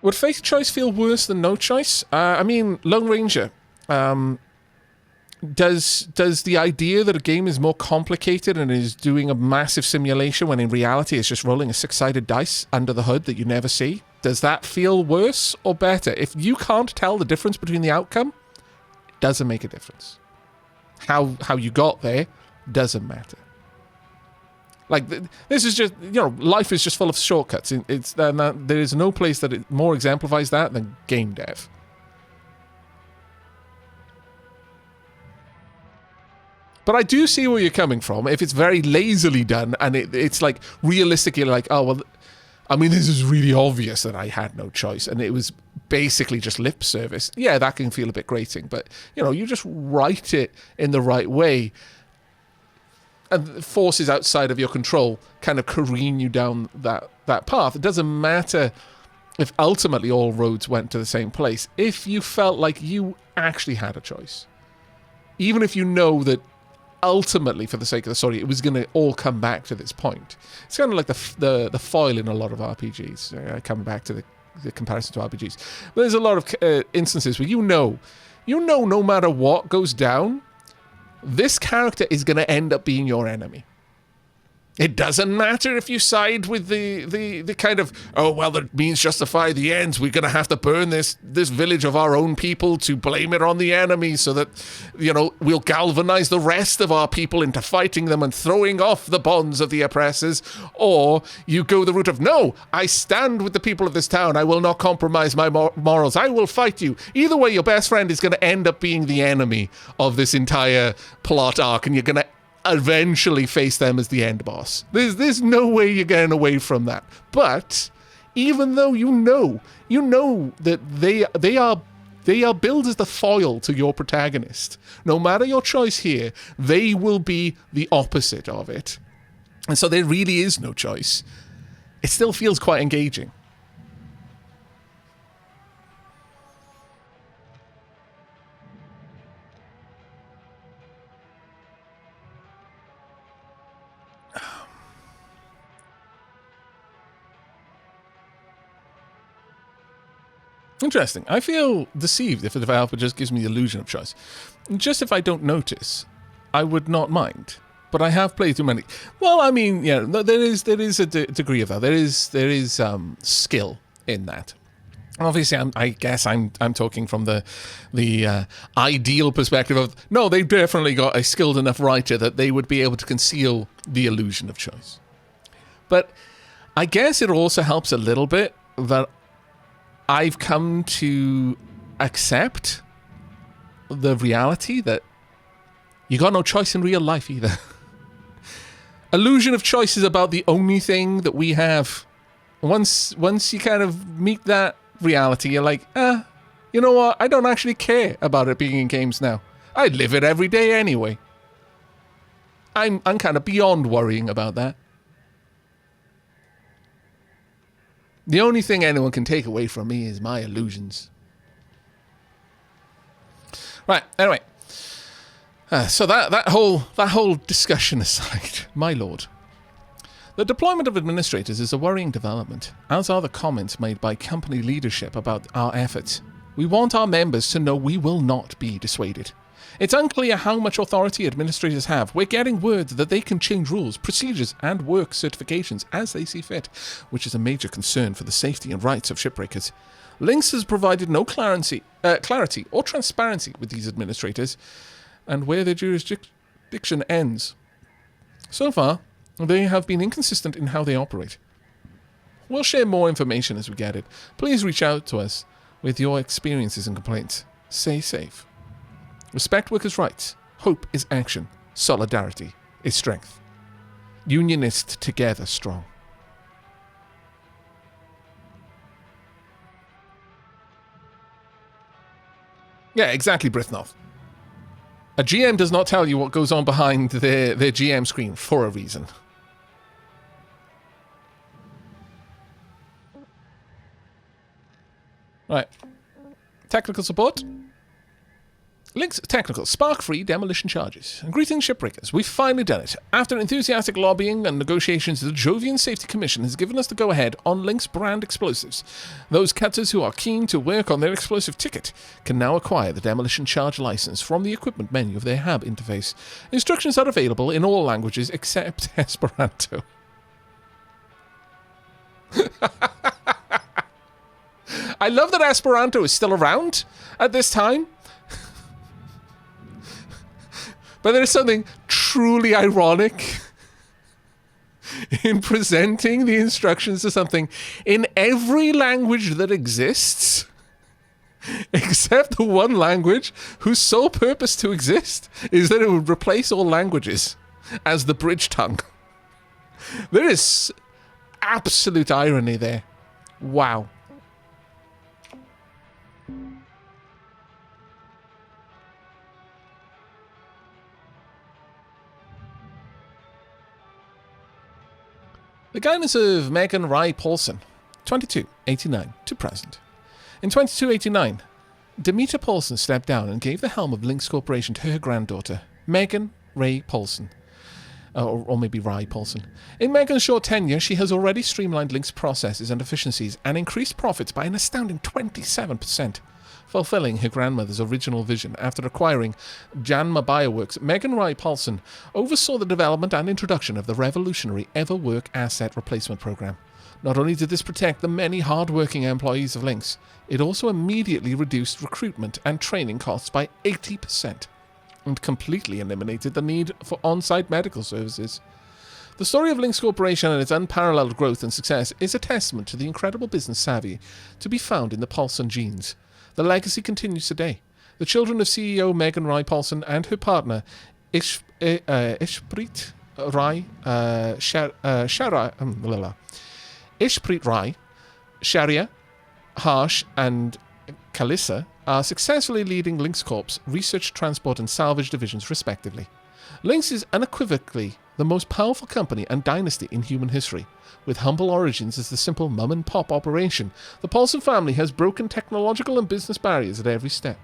Would fake choice feel worse than no choice? I mean, Lone Ranger. Does the idea that a game is more complicated and is doing a massive simulation when in reality it's just rolling a 6-sided dice under the hood that you never see, does that feel worse or better? If you can't tell the difference between the outcome, it doesn't make a difference. How you got there doesn't matter. Like, this is just, life is just full of shortcuts. There is no place that it more exemplifies that than game dev. But I do see where you're coming from. If it's very lazily done and it's like realistically like, oh, well, I mean, this is really obvious that I had no choice and it was basically just lip service. Yeah, that can feel a bit grating, but you just write it in the right way and forces outside of your control kind of careen you down that path. It doesn't matter if ultimately all roads went to the same place. If you felt like you actually had a choice, even if you know that ultimately, for the sake of the story, it was going to all come back to this point. It's kind of like the foil in a lot of RPGs. Coming back to the comparison to RPGs, but there's a lot of instances where no matter what goes down, this character is going to end up being your enemy. It doesn't matter if you side with the kind of, oh, well, that means justify the ends. We're going to have to burn this village of our own people to blame it on the enemy so that, we'll galvanize the rest of our people into fighting them and throwing off the bonds of the oppressors. Or you go the route of, no, I stand with the people of this town. I will not compromise my morals. I will fight you. Either way, your best friend is going to end up being the enemy of this entire plot arc, and you're going to eventually face them as the end boss. There's no way you're getting away from that. But even though you know that they are billed as the foil to your protagonist, no matter your choice here, they will be the opposite of it. And so there really is no choice. It still feels quite engaging. Interesting. I feel deceived if the developer just gives me the illusion of choice. Just if I don't notice, I would not mind. But I have played too many. Well, I mean, there is a degree of that. There is skill in that. Obviously, I guess I'm talking from the ideal perspective of, no, they've definitely got a skilled enough writer that they would be able to conceal the illusion of choice. But I guess it also helps a little bit that I've come to accept the reality that you got no choice in real life either. Illusion of choice is about the only thing that we have. Once you kind of meet that reality, you're like, you know what? I don't actually care about it being in games now. I live it every day anyway. I'm kind of beyond worrying about that. The only thing anyone can take away from me is my illusions. Right, anyway. So that whole discussion aside, my lord. The deployment of administrators is a worrying development, as are the comments made by company leadership about our efforts. We want our members to know we will not be dissuaded. It's unclear how much authority administrators have. We're getting word that they can change rules, procedures, and work certifications as they see fit, which is a major concern for the safety and rights of shipbreakers. Lynx has provided no clarity or transparency with these administrators, and where their jurisdiction ends. So far, they have been inconsistent in how they operate. We'll share more information as we get it. Please reach out to us with your experiences and complaints. Stay safe. Respect workers' rights. Hope is action. Solidarity is strength. Unionist together strong. Yeah, exactly, Brithnoth. A GM does not tell you what goes on behind their GM screen for a reason. Right. Technical support. Links technical, spark-free demolition charges. Greetings, Shipbreakers. We've finally done it. After enthusiastic lobbying and negotiations, the Jovian Safety Commission has given us the go-ahead on Link's brand explosives. Those cutters who are keen to work on their explosive ticket can now acquire the demolition charge license from the equipment menu of their hub interface. Instructions are available in all languages except Esperanto. I love that Esperanto is still around at this time. But there is something truly ironic in presenting the instructions to something in every language that exists, except the one language whose sole purpose to exist is that it would replace all languages as the bridge tongue. There is absolute irony there. Wow. The guidance of Megan Rye Paulson, 2289 to present. In 2289, Demeter Paulson stepped down and gave the helm of Lynx Corporation to her granddaughter, Megan Ray Paulson. Or maybe Rye Paulson. In Megan's short tenure, she has already streamlined Lynx processes and efficiencies and increased profits by an astounding 27%. Fulfilling her grandmother's original vision after acquiring Janma Bioworks, Megan Rye Paulson oversaw the development and introduction of the revolutionary EverWork Asset Replacement Program. Not only did this protect the many hard-working employees of Lynx, it also immediately reduced recruitment and training costs by 80% and completely eliminated the need for on-site medical services. The story of Lynx Corporation and its unparalleled growth and success is a testament to the incredible business savvy to be found in the Paulson genes. The legacy continues today. The children of CEO Megan Rye Paulson and her partner Ishpreet Rai Ishpreet Rai, Sharia, Harsh, and Kalissa are successfully leading Lynx Corp's research, transport, and salvage divisions, respectively. Lynx is unequivocally the most powerful company and dynasty in human history. With humble origins as the simple mum-and-pop operation, the Paulson family has broken technological and business barriers at every step,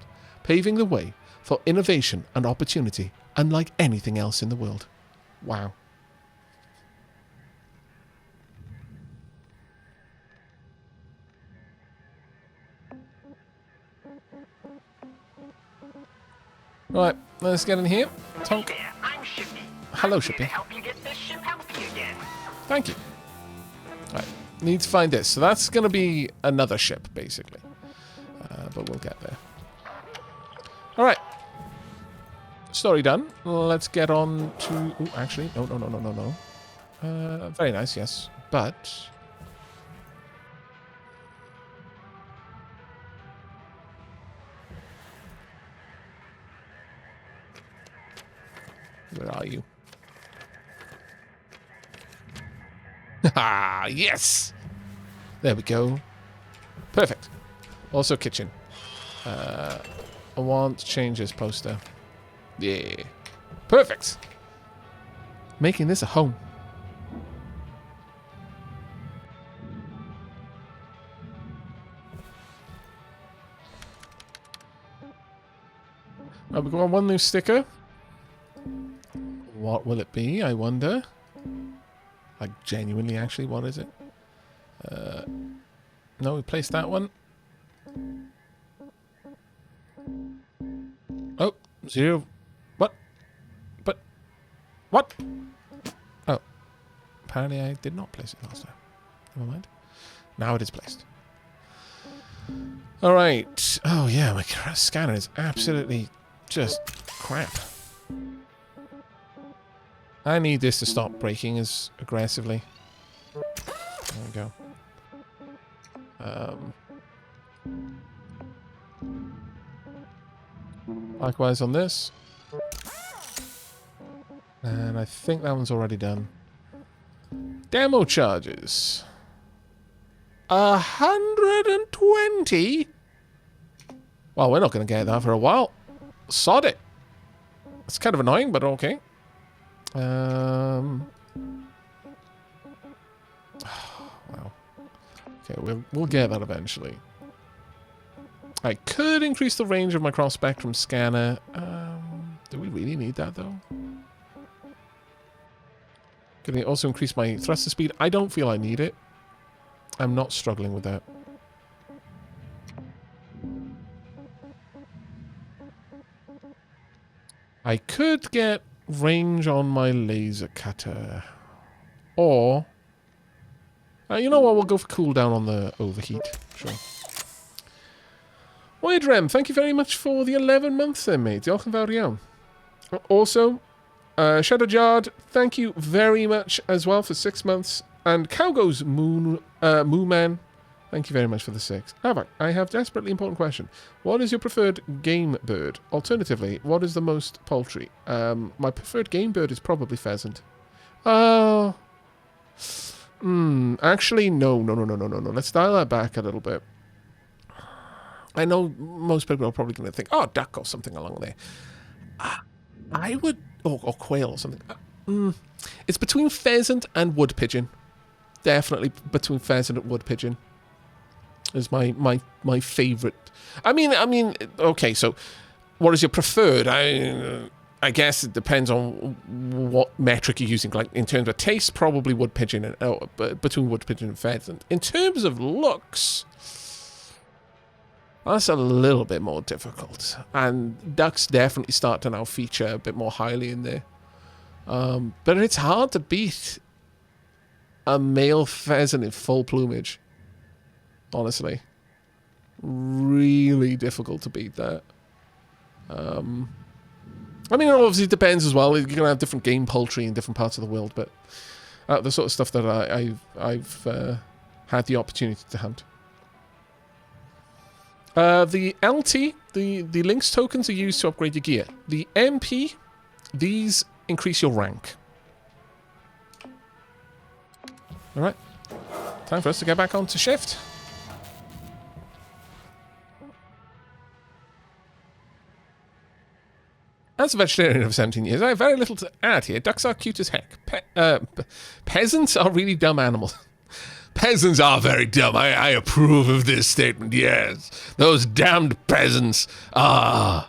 paving the way for innovation and opportunity unlike anything else in the world. Wow. Right, let's get in here. Tonk. Hey there, I'm Shippy. Hello, I'm here Shippy. to help you get this ship healthy again. Thank you. Right, need to find this. So that's going to be another ship, basically. But we'll get there. All right. Story done. Let's get on to... Ooh, actually, no. Very nice, yes. But... where are you? Ah, yes! There we go. Perfect. Also kitchen. I want to change this poster. Yeah. Perfect! Making this a home. Right, we've got one new sticker. What will it be, I wonder? Like, genuinely, actually, what is it? No, we placed that one. Oh, 0. What? But, what? Oh, apparently I did not place it last time. Never mind. Now it is placed. All right. Oh, yeah, my scanner is absolutely just crap. I need this to stop breaking as aggressively. There we go. Likewise on this. And I think that one's already done. Demo charges. 120? Well, we're not going to get that for a while. Sod it. It's kind of annoying, but okay. Wow. Okay, we'll get that eventually. I could increase the range of my cross-spectrum scanner. Do we really need that, though? Can I also increase my thruster speed? I don't feel I need it. I'm not struggling with that. I could get range on my laser cutter. Or... you know what? We'll go for cooldown on the overheat. Sure. Wydrem, thank you very much for the 11 months then, mate. Diolch yn fawr iawn. Also, Shadow Jard, thank you very much as well for 6 months. And Cowgo's Moo Man, thank you very much for the 6. Aavak, I have a desperately important question. What is your preferred game bird? Alternatively, what is the most poultry? My preferred game bird is probably pheasant. Oh... actually, no. Let's dial that back a little bit. I know most people are probably going to think, oh, duck or something along there. I would, or quail or something. It's between pheasant and wood pigeon. Definitely between pheasant and wood pigeon is my favorite. I mean, okay, so what is your preferred? I guess it depends on what metric you're using. Like, in terms of taste, probably wood pigeon, and, between wood pigeon and pheasant. In terms of looks, that's a little bit more difficult. And ducks definitely start to now feature a bit more highly in there. But it's hard to beat a male pheasant in full plumage. Honestly. Really difficult to beat that. I mean, it obviously depends as well. You're going to have different game poultry in different parts of the world, but the sort of stuff that I've had the opportunity to hunt. The LT, the Lynx tokens are used to upgrade your gear. The MP, these increase your rank. Alright. Time for us to get back onto shift. As a vegetarian of 17 years, I have very little to add here. Ducks are cute as heck. Peasants are really dumb animals. Peasants are very dumb. I approve of this statement, yes. Those damned peasants. Though,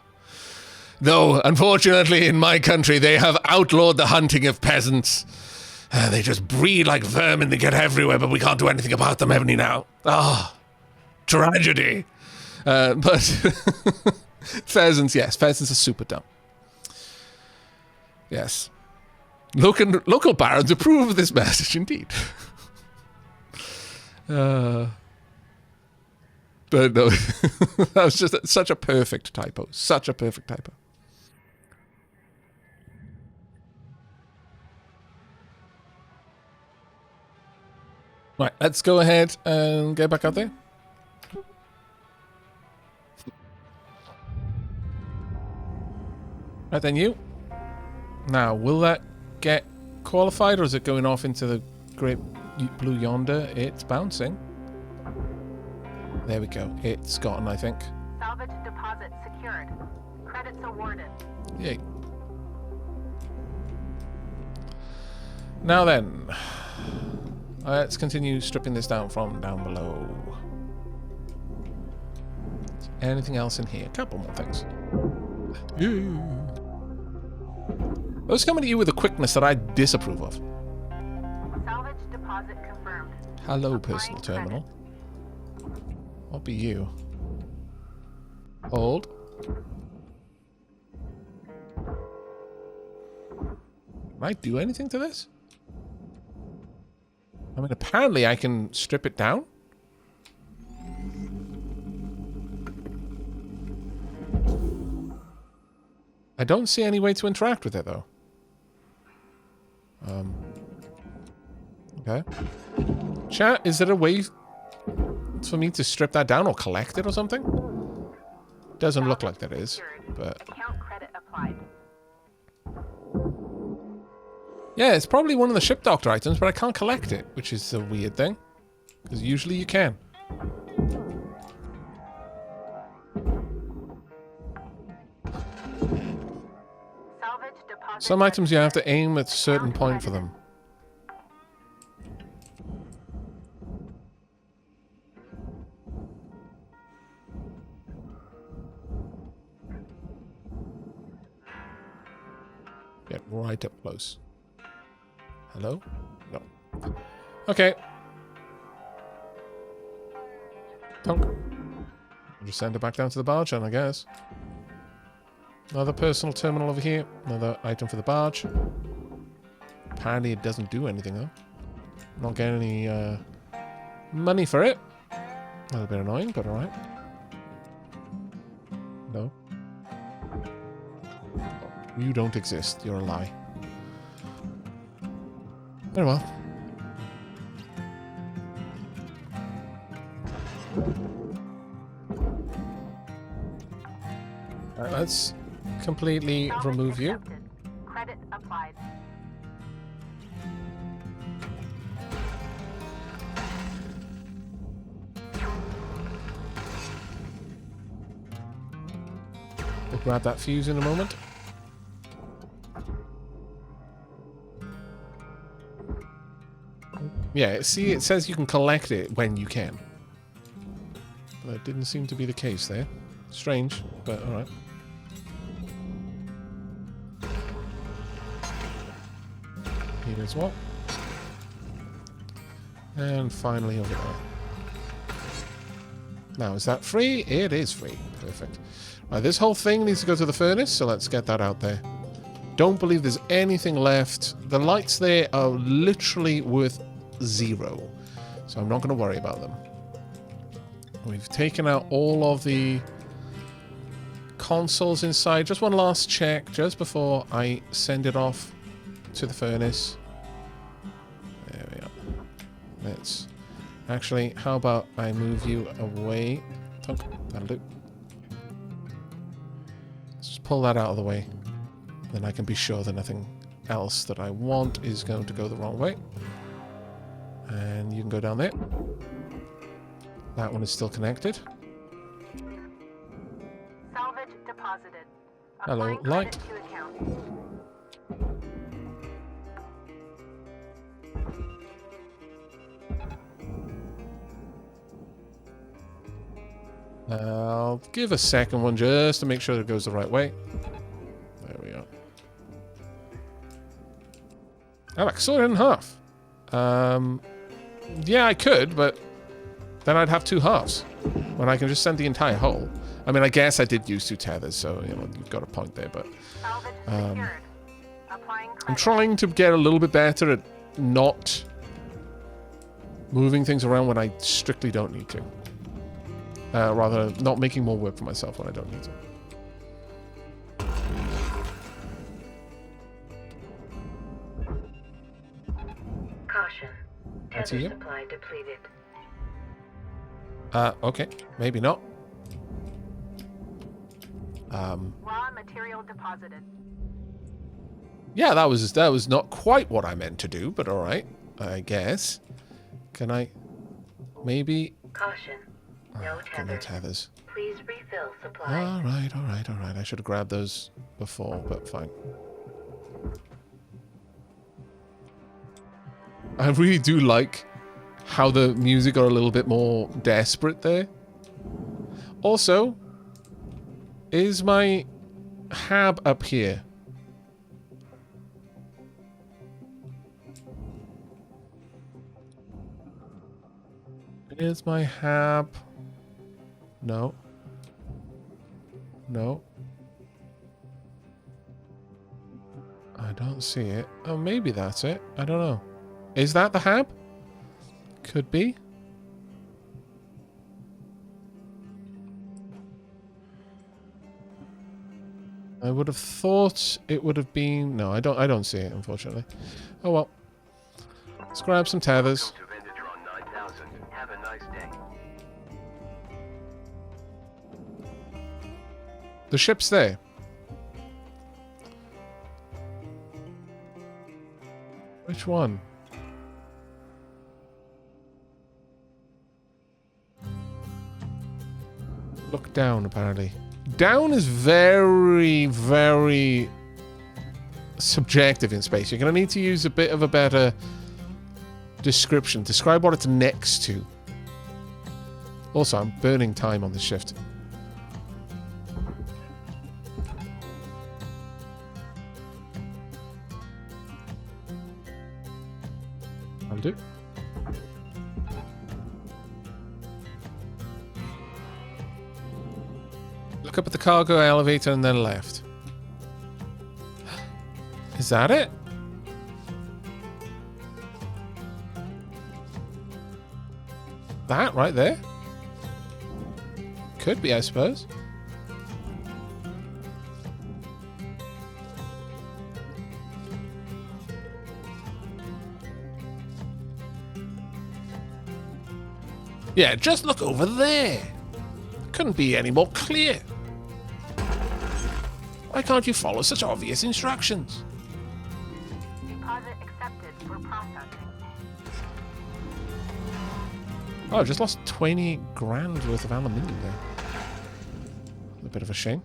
unfortunately, in my country, they have outlawed the hunting of peasants. They just breed like vermin. They get everywhere, but we can't do anything about them any now. Tragedy. But pheasants, yes. Pheasants are super dumb. Yes. Local barons approve of this message, indeed. But no, that was just such a perfect typo. Such a perfect typo. Right, let's go ahead and get back out there. Right then, you. Now, will that get qualified, or is it going off into the great blue yonder? It's bouncing. There we go. It's gotten, I think. Salvage deposit secured. Credits awarded. Yay. Now then, let's continue stripping this down from down below. Is anything else in here? A couple more things. Those coming at you with a quickness that I disapprove of. Salvage deposit confirmed. Hello, personal terminal. What be you? Hold. Can I do anything to this? I mean, apparently I can strip it down. I don't see any way to interact with it, though. Okay. Chat, is there a way for me to strip that down or collect it or something? Doesn't look like there is, but... Account credit applied. Yeah, it's probably one of the ship doctor items, but I can't collect it, which is a weird thing. Because usually you can. Some items you have to aim at a certain point for them. Right up close. Hello? No. Okay. Tonk. I'll just send it back down to the barge then, I guess. Another personal terminal over here. Another item for the barge. Apparently it doesn't do anything, though. Not getting any money for it. A little bit annoying, but alright. No. Oh, you don't exist. You're a lie. Very well. Let's completely remove you. Credit applied. We'll grab that fuse in a moment. Yeah, see, it says you can collect it when you can. But it didn't seem to be the case there. Strange, but alright. Here as well. And finally over there. Now, is that free? It is free. Perfect. Right, this whole thing needs to go to the furnace, so let's get that out there. Don't believe there's anything left. The lights there are literally worth 0. So I'm not going to worry about them. We've taken out all of the consoles inside. Just one last check just before I send it off to the furnace. There we are. Let's... Actually, how about I move you away? That'll do. Let's just pull that out of the way. Then I can be sure that nothing else that I want is going to go the wrong way. And you can go down there. That one is still connected. Salvage deposited. Hello, Applying light. credit to account. I'll give a second one just to make sure it goes the right way. There we are. Aavak, saw it in half. Yeah, I could, but then I'd have 2 halves. When I can just send the entire whole. I mean, I guess I did use 2 tethers, so, you know, you've got a point there, but... Salvage secured. Applying I'm credit. trying to get a little bit better at not moving things around when I strictly don't need to. Rather, not making more work for myself when I don't need to. Caution. That's Tether you? supply depleted. Okay. Maybe not. Raw material deposited. Yeah, that was not quite what I meant to do, but alright. I guess. Can I... Maybe... Caution. No Okay, no tethers. tethers. Please refill supply. Alright, alright, alright. I should have grabbed those before, but fine. I really do like how the music got a little bit more desperate there. Also, is my hab up here? Is my hab... No. No. I don't see it. Oh, maybe that's it. I don't know. Is that the hab? Could be. I would have thought it would have been... No, I don't see it, unfortunately. Oh well. Let's grab some tethers. Have a nice day. The ship's there. Which one? Look down, apparently. Down is very, very subjective in space. You're going to need to use a bit of a better description. Describe what it's next to. Also, I'm burning time on this shift. Will do. Look up at the cargo elevator and then left. Is that it? That right there? Could be, I suppose. Yeah, just look over there. Couldn't be any more clear. Why can't you follow such obvious instructions? Deposit accepted for processing. Oh, I just lost 20 grand worth of aluminium there. A bit of a shame.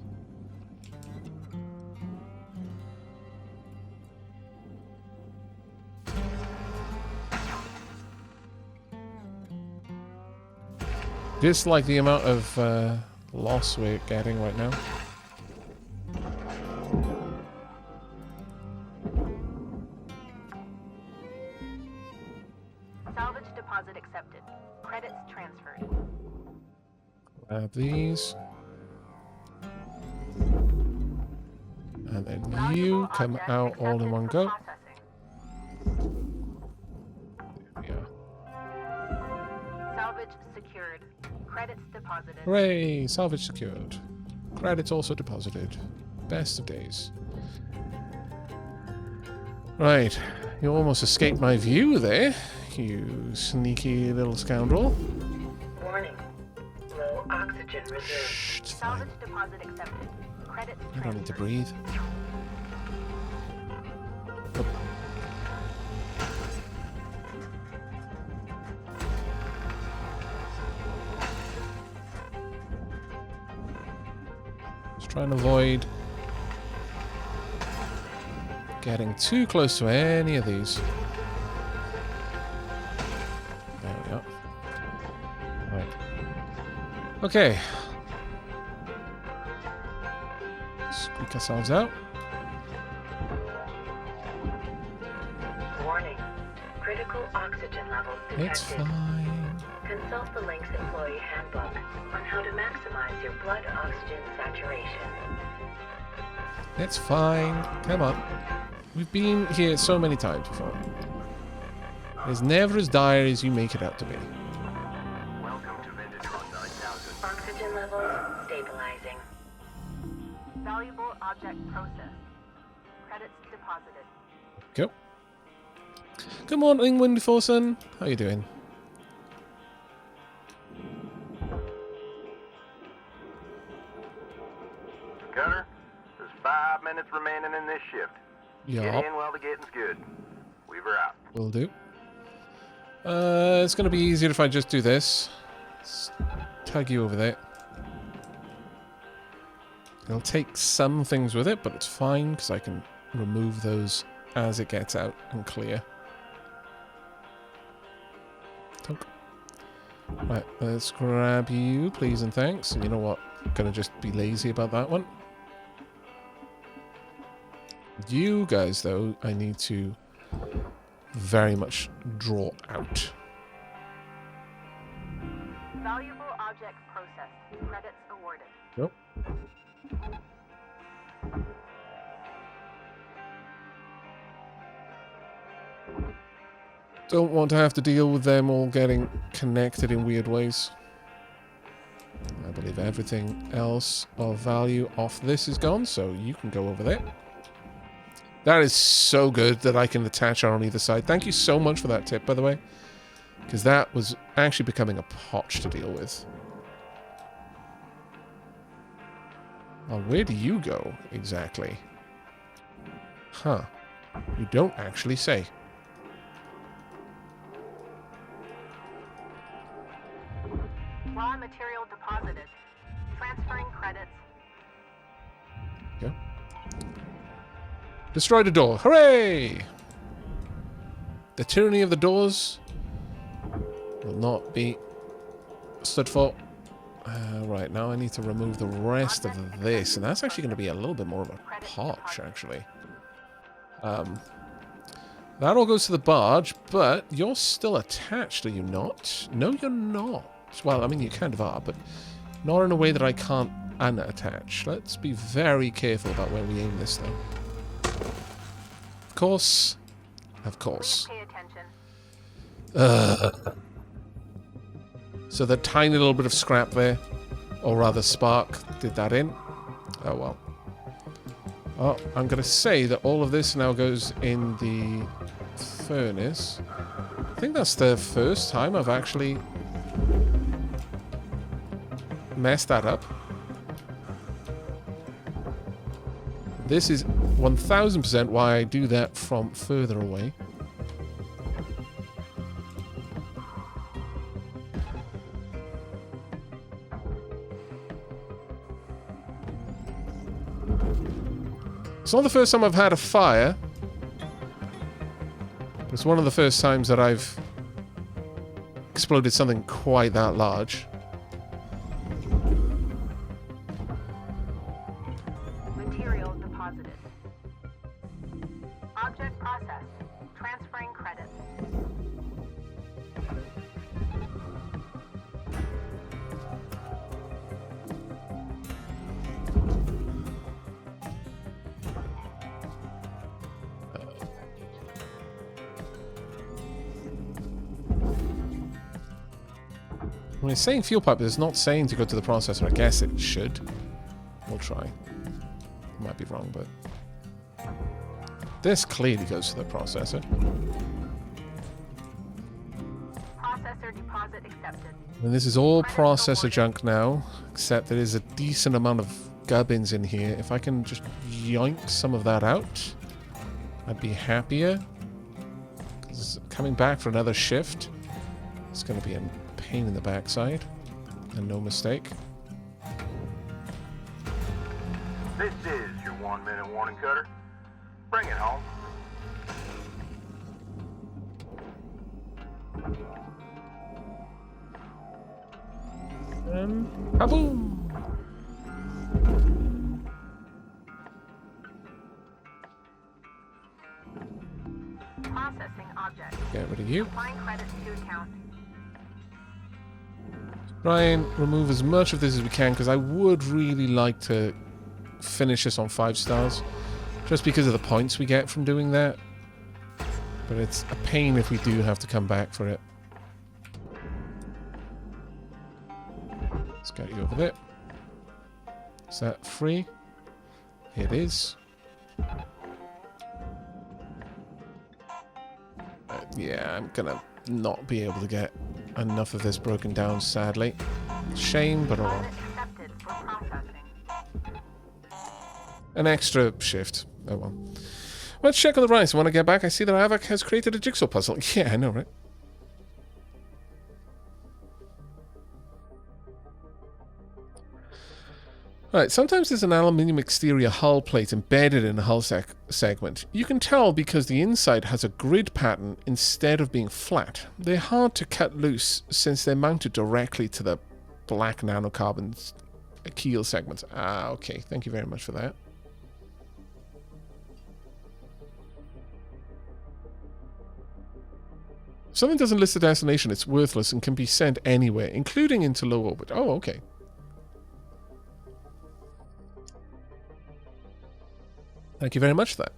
Just like the amount of loss we're getting right now. Salvage deposit accepted. Credits transferred. Grab these. And then you Valuable come object out all in accepted one for go. processing. There we are. Salvage secured. Credits deposited. Hooray! Salvage secured. Credits also deposited. Best of days. Right. You almost escaped my view there, you sneaky little scoundrel. Warning. Low oxygen reserve. Shh, it's fine. Salvage deposit accepted. Credits I don't need to transferred. breathe. Oh. Just trying to avoid getting too close to any of these. There we go. Right. Okay. Squeak ourselves out. Warning. Critical oxygen levels detected. It's fine. Consult the Link's employee handbook on how to maximize your blood oxygen saturation. It's fine. Come on. We've been here so many times before. It's never as dire as you make it out to be. Welcome to Venditron 9000. Oxygen levels stabilizing. Valuable object processed. Credits deposited. Go. Good morning, Windforson. How you doing? Gunner, there's 5 minutes remaining in this shift. Get Yeah, in while the getting's good. Weaver out. will do. It's going to be easier if I just do this. Let's tag you over there. It'll take some things with it, but it's fine because I can remove those as it gets out and clear. Tunk. Right, let's grab you, please and thanks. And you know what? I'm going to just be lazy about that one. You guys, though, I need to very much draw out. Valuable object processed. Credits awarded. Nope. Don't want to have to deal with them all getting connected in weird ways. I believe everything else of value off this is gone, so you can go over there. That is so good that I can attach on either side. Thank you so much for that tip, by the way. Because that was actually becoming a potch to deal with. Well, where do you go, exactly? Huh. You don't actually say. Raw material deposited. Transferring credits. Go. Destroy the door. Hooray! The tyranny of the doors will not be stood for. Right, now I need to remove the rest of this, and that's actually going to be a little bit more of a potch, actually. That all goes to the barge, but you're still attached, are you not? No, you're not. Well, I mean, you kind of are, but not in a way that I can't unattach. Let's be very careful about where we aim this, though. Of course. Of course. Please pay attention. So the tiny little bit of scrap there, or rather spark, did that in. Oh, well. Oh, I'm going to say that all of this now goes in the furnace. I think that's the first time I've actually messed that up. This is 1000% why I do that from further away. It's not the first time I've had a fire, but it's one of the first times that I've exploded something quite that large. Material deposited. Object processed. Transferring credits. When it's saying fuel pipe, it's not saying to go to the processor. I guess it should. We'll try. Might be wrong, but... this clearly goes to the processor. Processor deposit accepted. And this is all processor junk now, except there is a decent amount of gubbins in here. If I can just yoink some of that out, I'd be happier. 'Cause coming back for another shift, it's going to be a pain in the backside, and no mistake. This is your 1-minute warning, Cutter. Bring it home. Kaboom! Processing object. Get rid of you. Applying credits to account. Try and remove as much of this as we can, because I would really like to finish this on 5 stars, just because of the points we get from doing that. But it's a pain if we do have to come back for it. Let's get you over there. Is that free? It is. Yeah, I'm gonna not be able to get enough of this broken down, sadly. Shame, but oh well. Accepted for processing. An extra shift. Oh well. Let's check on the rise. When I get back, I see that Aavak has created a jigsaw puzzle. Yeah, I know, right? Right, sometimes there's an aluminium exterior hull plate embedded in a hull segment. You can tell because the inside has a grid pattern instead of being flat. They're hard to cut loose since they're mounted directly to the black nanocarbon keel segments. Ah, okay. Thank you very much for that. If something doesn't list a destination, it's worthless and can be sent anywhere, including into low orbit. Oh, okay. Thank you very much for that.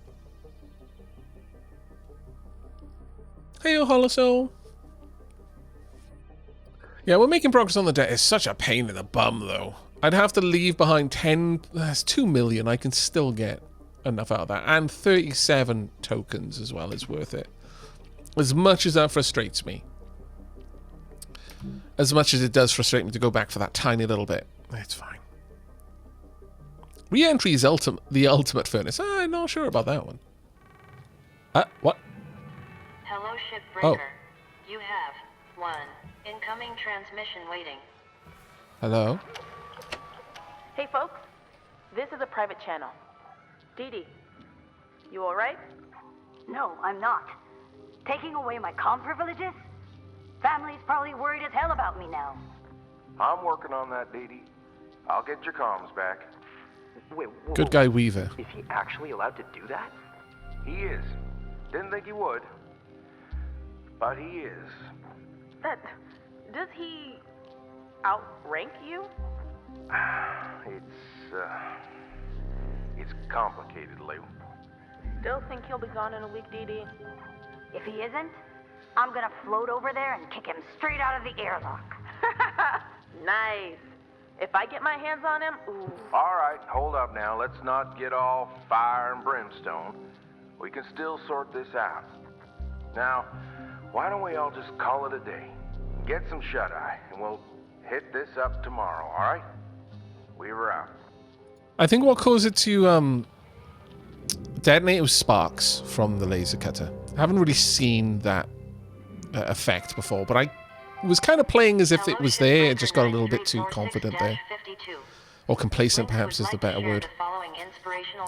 Hey, Holosoul. Yeah, we're making progress on the debt. It's such a pain in the bum, though. I'd have to leave behind 10... That's 2 million. I can still get enough out of that. And 37 tokens as well is worth it. As much as that frustrates me. As much as it does frustrate me to go back for that tiny little bit. It's fine. Re-entry is the ultimate furnace. I'm not sure about that one. What? Hello, Shipbreaker. Oh. You have one incoming transmission waiting. Hello? Hey folks, this is a private channel. Dee Dee, you alright? No, I'm not. Taking away my comm privileges? Family's probably worried as hell about me now. I'm working on that, Dee Dee. I'll get your comms back. Wait, whoa, Good guy Weaver. Is he actually allowed to do that? He is. Didn't think he would. But he is. Does he outrank you? It's complicated, Lou. Still think he'll be gone in a week, Dee. If he isn't, I'm gonna float over there and kick him straight out of the airlock. Nice. If I get my hands on him, ooh. All right, hold up now. Let's not get all fire and brimstone. We can still sort this out. Now, why don't we all just call it a day? Get some shut-eye, and we'll hit this up tomorrow, all right? We're out. I think what caused it to detonate was sparks from the laser cutter. I haven't really seen that effect before, but I was kind of playing as if it was there. It just got a little bit too confident there. Or complacent, perhaps, is the better word.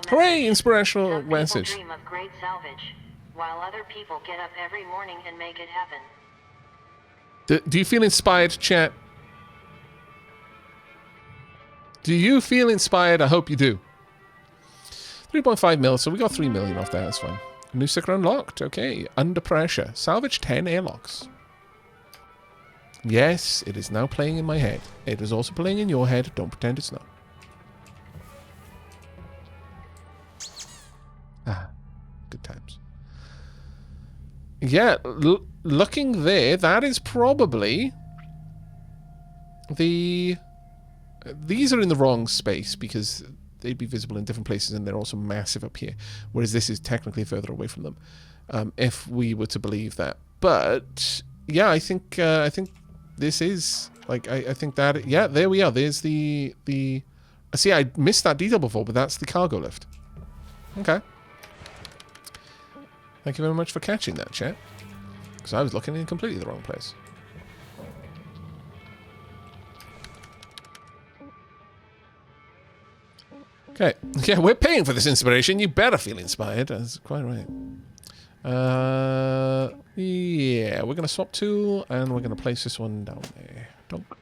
Hooray! Inspirational message. Dream of great salvage, while other people get up every morning and make it happen. Do you feel inspired, chat? Do you feel inspired? I hope you do. 3.5 mil, so we got 3 million off that. That's fine. New sticker unlocked. Okay. Under pressure. Salvage 10 airlocks. Yes, it is now playing in my head. It is also playing in your head. Don't pretend it's not. Ah, good times. Yeah, looking there, that is probably the... These are in the wrong space because they'd be visible in different places and they're also massive up here, whereas this is technically further away from them, if we were to believe that. But yeah, I think this is like I think that yeah, there we are. There's the see, I missed that detail before, but that's the cargo lift. Okay. Thank you very much for catching that, chat. Because I was looking in completely the wrong place. Okay. Yeah, we're paying for this inspiration. You better feel inspired. That's quite right. Yeah, we're going to swap tool, and we're going to place this one down there. Donk.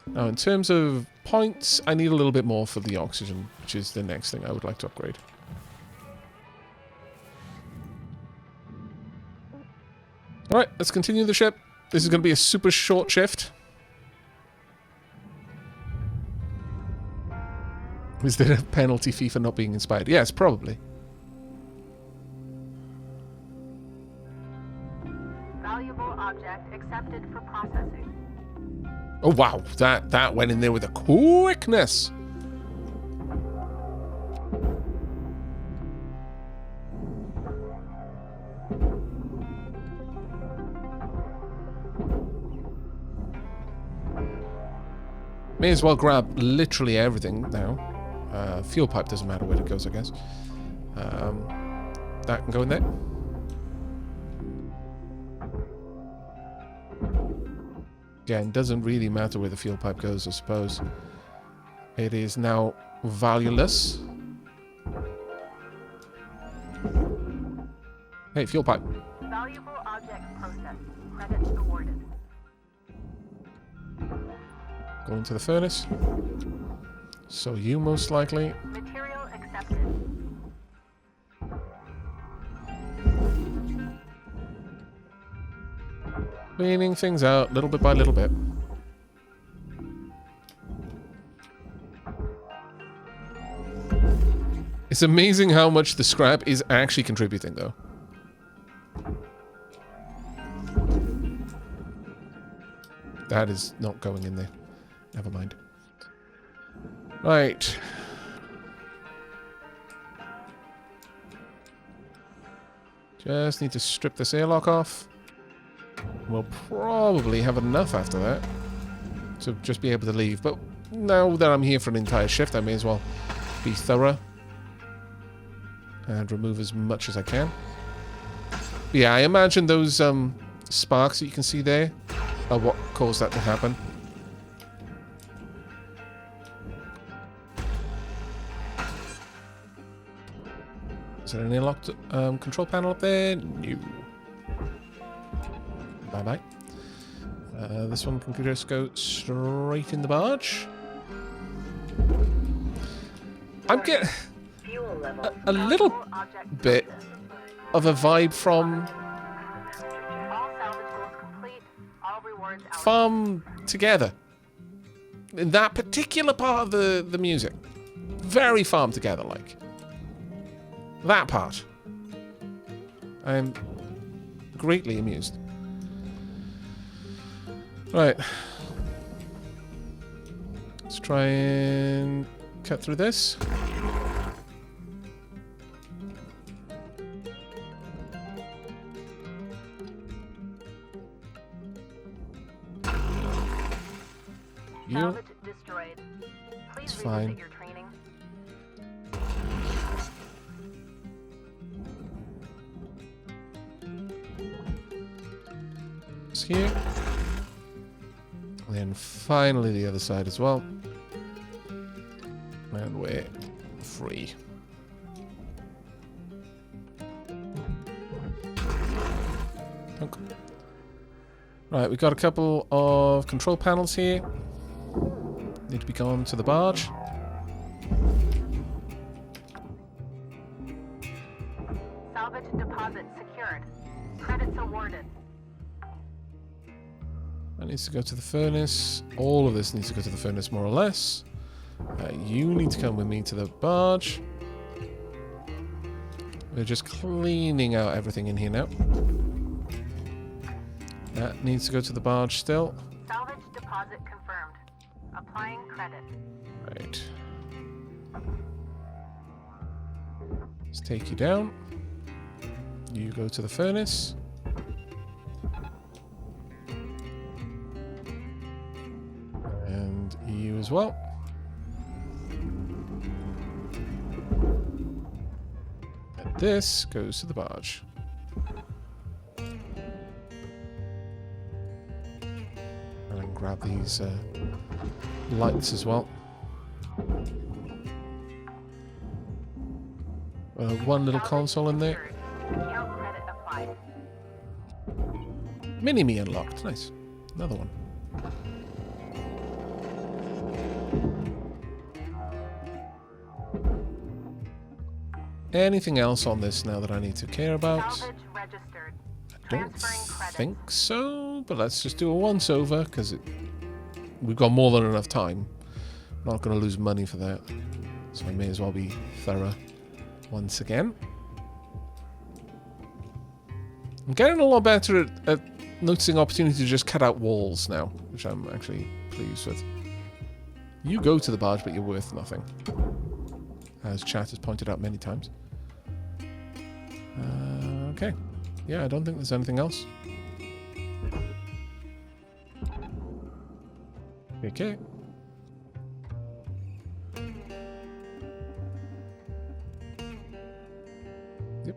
Now, in terms of points, I need a little bit more for the oxygen, which is the next thing I would like to upgrade. Alright, let's continue the ship. This is going to be a super short shift. Is there a penalty fee for not being inspired? Yes, probably. Valuable object accepted for processing. Oh wow, that went in there with a quickness. May as well grab literally everything now. Fuel pipe doesn't matter where it goes, I guess. That can go in there. Again, doesn't really matter where the fuel pipe goes, I suppose. It is now valueless. Hey, fuel pipe. Valuable object processed. Credits awarded. Go into the furnace. So you most likely. Material accepted. Cleaning things out little bit by little bit. It's amazing how much the scrap is actually contributing, though. That is not going in there. Never mind. Right. Just need to strip this airlock off. We'll probably have enough after that to just be able to leave. But now that I'm here for an entire shift, I may as well be thorough and remove as much as I can. But yeah, I imagine those sparks that you can see there are what caused that to happen. Is there an airlocked control panel up there? No. Bye-bye. This one can just go straight in the barge. I'm getting... Fuel fuel levels. a little bit of a vibe from All salvage goals complete. All rewards out. Farm Together. In that particular part of the music. Very Farm Together like. That part. I'm greatly amused. Right. Let's try and cut through this. You. Salvage destroyed. Please It's fine. revisit your training. It's here. And then finally the other side as well. And we're free. Punk. Right, we've got a couple of control panels here. Need to be gone to the barge. Salvage deposit secured. Credits awarded. That needs to go to the furnace. All of this needs to go to the furnace, more or less. You need to come with me to the barge. We're just cleaning out everything in here now. That needs to go to the barge still. Salvage deposit confirmed. Applying credit. Right. Let's take you down. You go to the furnace. And you as well. And this goes to the barge. And then grab these lights as well. One little console in there. Account credit applied. Mini-Me unlocked. Nice. Another one. Anything else on this now that I need to care about? Salvage registered. I don't Transferring credit. think so, but let's just do a once-over, because we've got more than enough time. I'm not going to lose money for that, so I may as well be thorough once again. I'm getting a lot better at noticing opportunity to just cut out walls now, which I'm actually pleased with. You go to the barge, but you're worth nothing, as chat has pointed out many times. Okay. Yeah, I don't think there's anything else. Okay. Yep.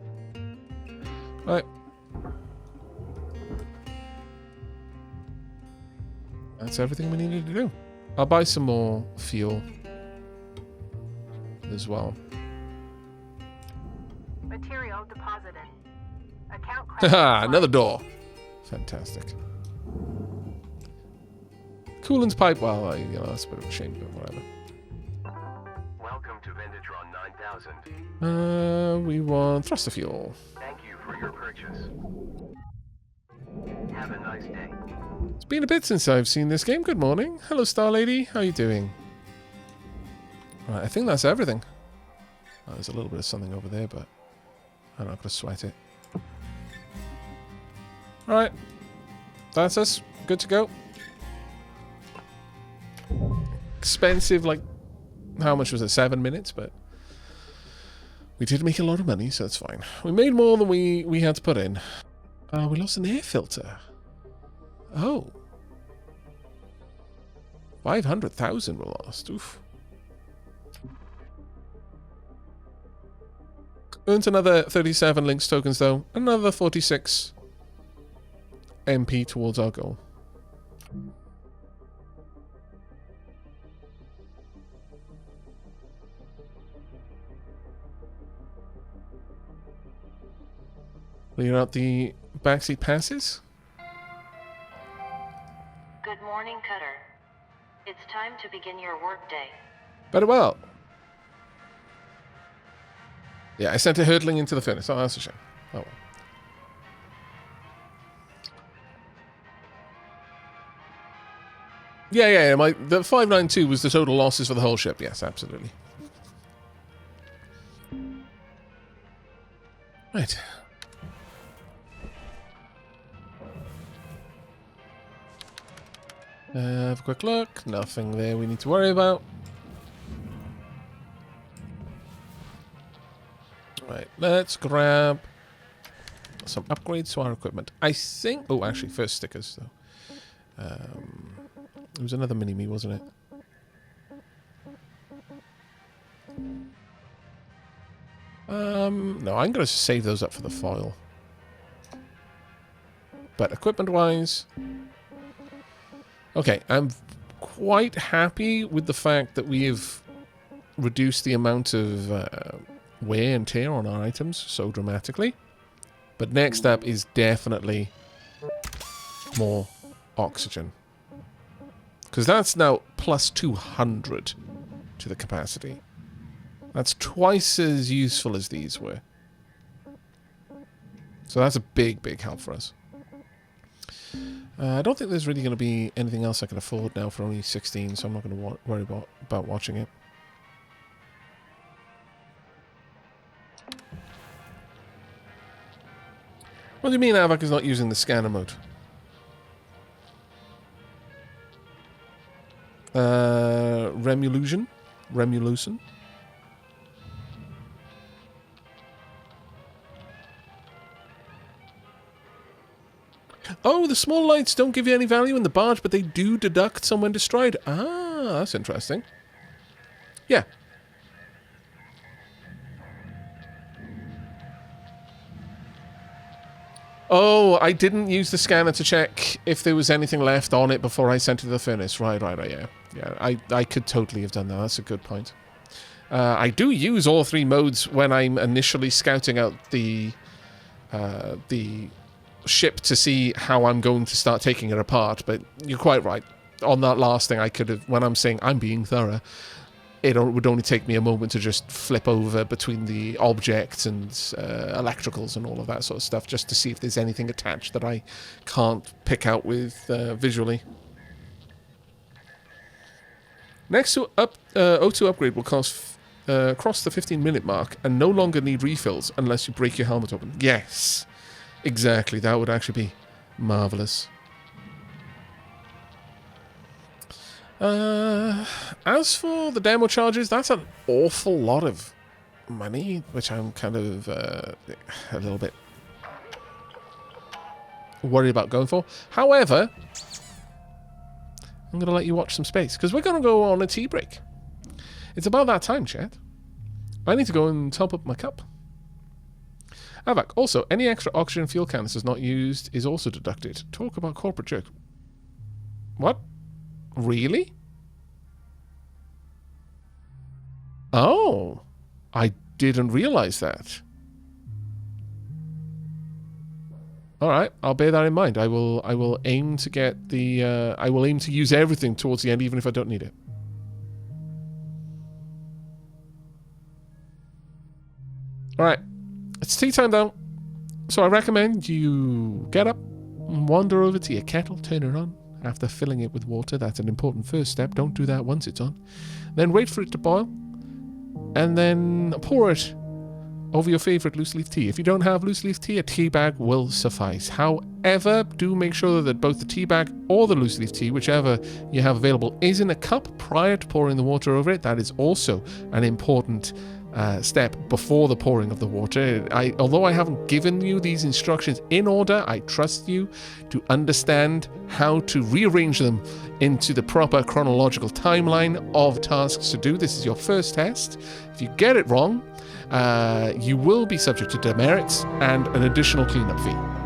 Right. That's everything we needed to do. I'll buy some more fuel as well. Material deposited. Account credit. Haha, applied. another door. Fantastic. Coolant pipe, well, that's a bit of a shame, but whatever. Welcome to Venditron 9000. We want thruster fuel. Thank you for your purchase. Have a nice day. It's been a bit since I've seen this game. Good morning. Hello, Star Lady. How you doing? Right, I think that's everything. Oh, there's a little bit of something over there, but I'm not going to sweat it. Alright. That's us. Good to go. Expensive, like, how much was it? 7 minutes, but we did make a lot of money, so that's fine. We made more than we had to put in. We lost an air filter. Oh. 500,000 were lost. Oof. Earned another 37 links tokens, though. Another 46 MP towards our goal. Clear out the backseat passes. Good morning, Cutter. It's time to begin your workday. Very well. Yeah, I sent it hurtling into the furnace. Oh, that's a shame. Oh, well. Yeah. The 592 was the total losses for the whole ship. Yes, absolutely. Right. Have a quick look. Nothing there we need to worry about. Right, let's grab some upgrades to our equipment. I think... Oh, actually, first stickers, though. It was another mini-me, wasn't it? No, I'm going to save those up for the foil. But equipment-wise... Okay, I'm quite happy with the fact that we have reduced the amount of wear and tear on our items so dramatically. But next up is definitely more oxygen. Because that's now plus 200 to the capacity. That's twice as useful as these were. So that's a big, big help for us. I don't think there's really going to be anything else I can afford now for only 16, so I'm not going to worry about watching it. What do you mean Aavak is not using the scanner mode? Remulution? Remulution? Oh, the small lights don't give you any value in the barge, but they do deduct some when destroyed. Ah, that's interesting. Yeah. Oh, I didn't use the scanner to check if there was anything left on it before I sent it to the furnace. Right, yeah. Yeah, I could totally have done that. That's a good point. I do use all three modes when I'm initially scouting out the ship to see how I'm going to start taking it apart, but you're quite right. On that last thing, I could have, when I'm saying I'm being thorough, it would only take me a moment to just flip over between the objects and electricals and all of that sort of stuff, just to see if there's anything attached that I can't pick out with visually. Next to O2 upgrade will cross the 15-minute mark and no longer need refills unless you break your helmet open. Yes. Exactly, that would actually be marvellous. As for the demo charges, that's an awful lot of money, which I'm kind of a little bit worried about going for. However, I'm going to let you watch some space, because we're going to go on a tea break. It's about that time, chat. I need to go and top up my cup. Aavak, also, any extra oxygen fuel canisters not used is also deducted. Talk about corporate jerk. What? Really? Oh, I didn't realize that. All right, I'll bear that in mind. I will aim to get the I will aim to use everything towards the end, even if I don't need it. All right. It's tea time, though, so I recommend you get up and wander over to your kettle, turn it on. After filling it with water, that's an important first step. Don't do that once it's on. Then wait for it to boil, and then pour it over your favourite loose-leaf tea. If you don't have loose-leaf tea, a tea bag will suffice. However, do make sure that both the tea bag or the loose-leaf tea, whichever you have available, is in a cup prior to pouring the water over it. That is also an important step before the pouring of the water. Although I haven't given you these instructions in order, I trust you to understand how to rearrange them into the proper chronological timeline of tasks to do. This is your first test. If you get it wrong, you will be subject to demerits and an additional cleanup fee.